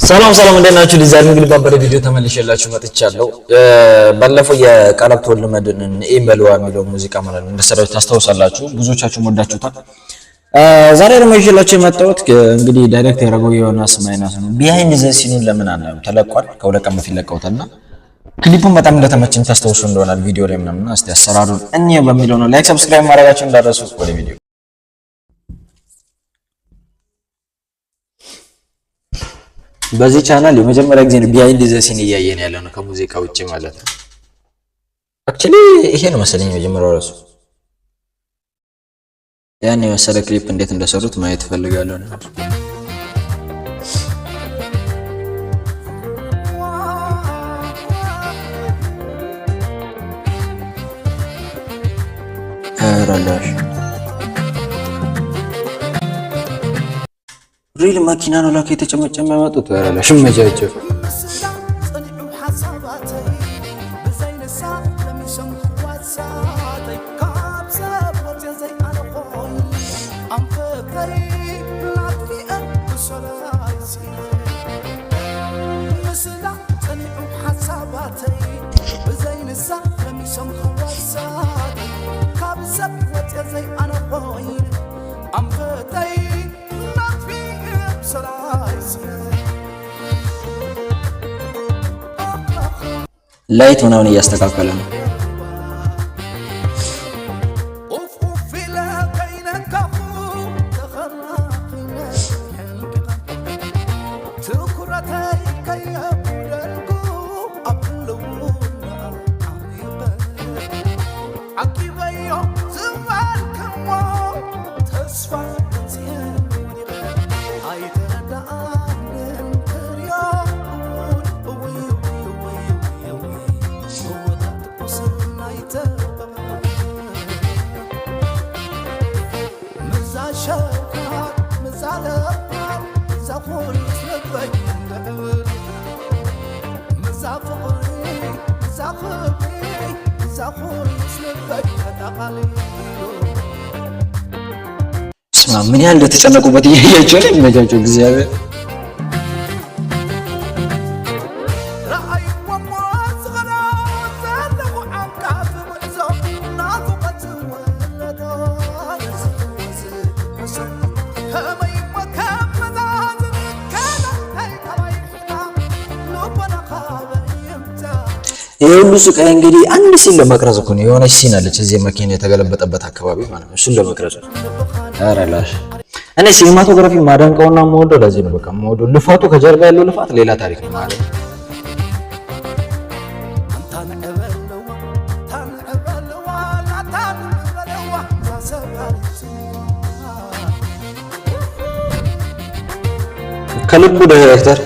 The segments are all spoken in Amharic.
ሰላም ሰላም እንደናችሁ ዲዛይን እንግዲህ ባበረ ቪዲዮ ተመልሼላችሁ መጥቻለሁ። ባለፈው የቃላት ወልመድን ኢምበልዋ የሚለው ሙዚቃ ማለት ነው እንደሰራችሁ ታስታውሳላችሁ። ብዙዎቻችሁ ወዳችሁታል። ዛሬ ደግሞ ይዤላችሁ የመጣሁት እንግዲህ ዳይሬክት ያደረገው ዮናስ ማይናስ ነው። ቢሃይንድ ዘ ሲኑን ለምን አናየው ተለቋል። ከሁለት ቀን በፊት ለቀውታልና ክሊፑን በጣም እንደተመቸኝ ታስታውሱ እንደሆነ ቪዲዮ ላይ ምናምን እስቲ አሰራሩን እንየው በሚለው ነው። ላይክ ሰብስክራይብ ማድረጋችሁን እንዳትረሱ። ወደ ቪዲዮ በዚህ ቻናል የመጀመሪያ ጊዜ ነው ቢሃይንድ ዘ ሲን እያየን ያለ ነው ከሙዚቃ ውጪ ማለት ነው። አክቹሊ ይሄ ነው መሰለኝ የመጀመሪያው ራሱ ያን የመሰለ ክሊፕ እንዴት እንደሰሩት ማየት ፈልጋለሁ ነው። አራላሽ ሪል ማኪና ነው ላከ የተጨመጨመ ያመጡት አራላሽ መጃጀው ላይት ምናምን እያስተካከለ ነው። ምን ያህል እንደተጨነቁበት እያያችሁ ነው የሚመጃቸው እግዚአብሔር የሁሉ ስቃይ እንግዲህ አንድ ሲን ለመቅረጽ እኮ ነው። የሆነች ሲን አለች እዚህ መኪና የተገለበጠበት አካባቢ ማለት ነው። እሱን ለመቅረጽ አራላሽ እኔ ሲኒማቶግራፊ ማደንቀውና የምወደው ለዚህ ነው። በቃ የምወደው ልፋቱ ከጀርባ ያለው ልፋት ሌላ ታሪክ ነው ማለት ነው። ከልቡ ዳይሬክተር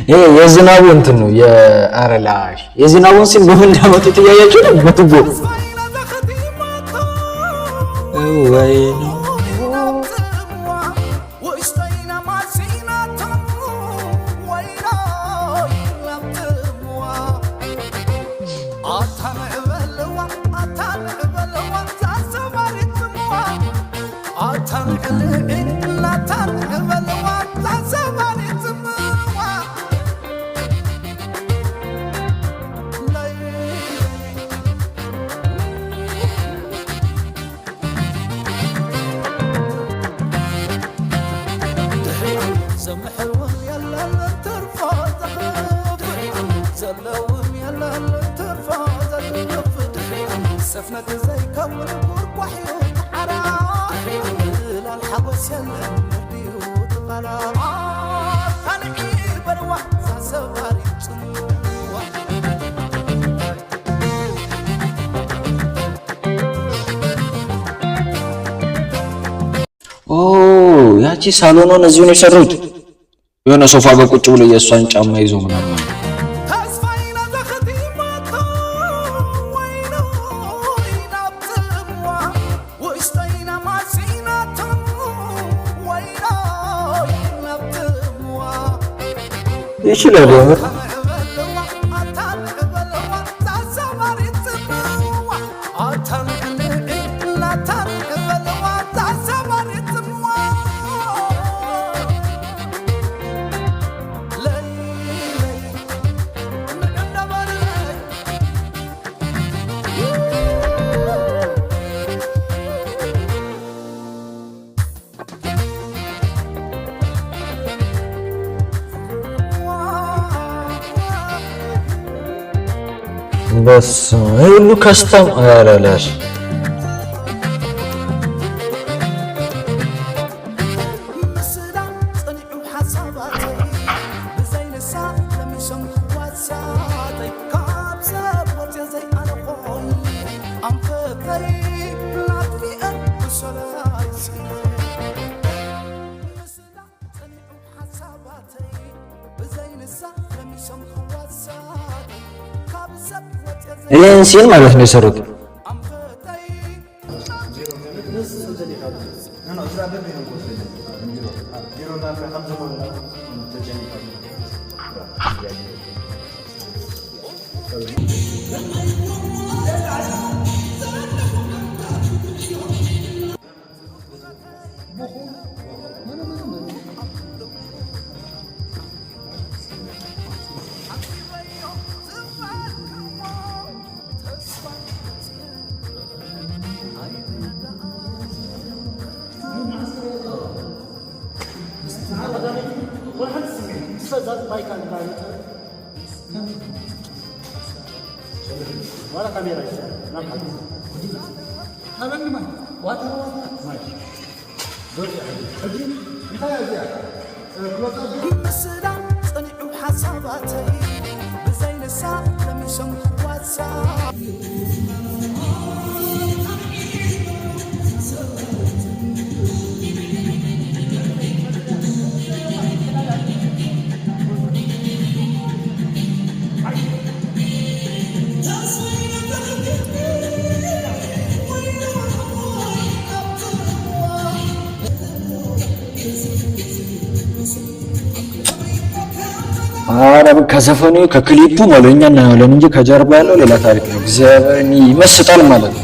ይሄ የዝናቡ እንትን ነው የአረላሽ የዝናቡን ሲል በምን እንዳመጡት እያያችሁ ነው። በቱቦ ወይ ነው سفنة زي كون وحي وحرام الحوس يلا البيوت غلا ኦ ያቺ ሳሎኗን እዚሁ ነው የሰሩት። የሆነ ሶፋ ጋር ቁጭ ብሎ የእሷን ጫማ ይዞ ምናምን ይችላል የምር በስ ሁሉ ከስተም አራላሽ ይሄን ሲል ማለት ነው የሰሩት። አረብ ከዘፈኑ ከክሊፑ ማለኛ እናያለን እንጂ ከጀርባ ያለው ሌላ ታሪክ ነው። እግዚአብሔርን ይመስጣል ማለት ነው።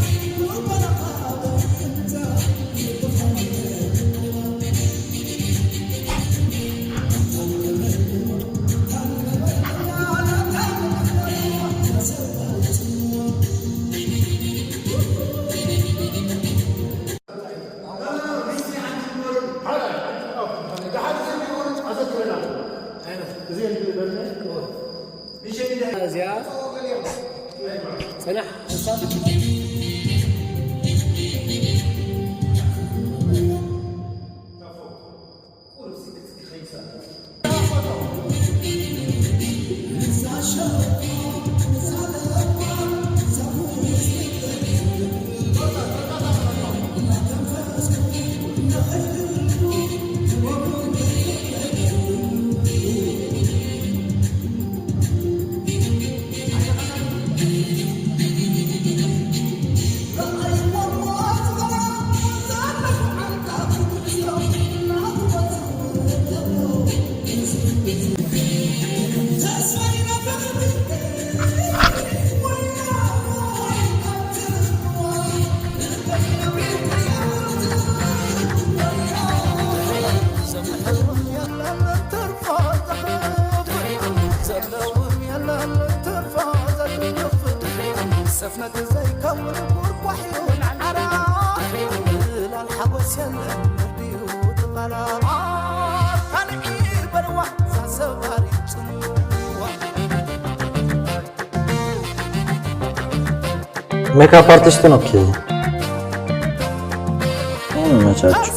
ሜካፕ አርቲስት ነው። ኦኬ መቻች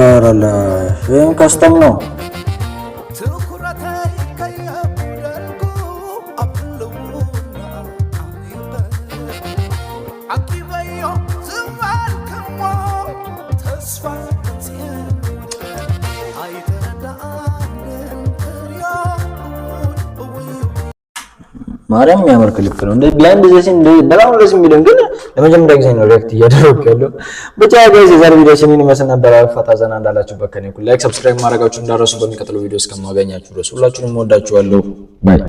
አራላ ከስተም ነው ማርያም የሚያምር ክሊፕ ነው። እንደ ቢሃይንድ ዘ ሲን በጣም ደስ የሚለው ግን ለመጀመሪያ ጊዜ ነው ሪአክት እያደረኩ ያለው። ብቻ ጋይስ የዛሬ ቪዲዮችን ይመስል ነበር። ፈታ ዘና እንዳላችሁበት ከኔ ላይክ ሰብስክራይብ ማድረጋችሁ እንዳረሱ። በሚቀጥለው ቪዲዮ እስከማገኛችሁ ድረስ ሁላችሁንም ወዳችኋለሁ። ባይ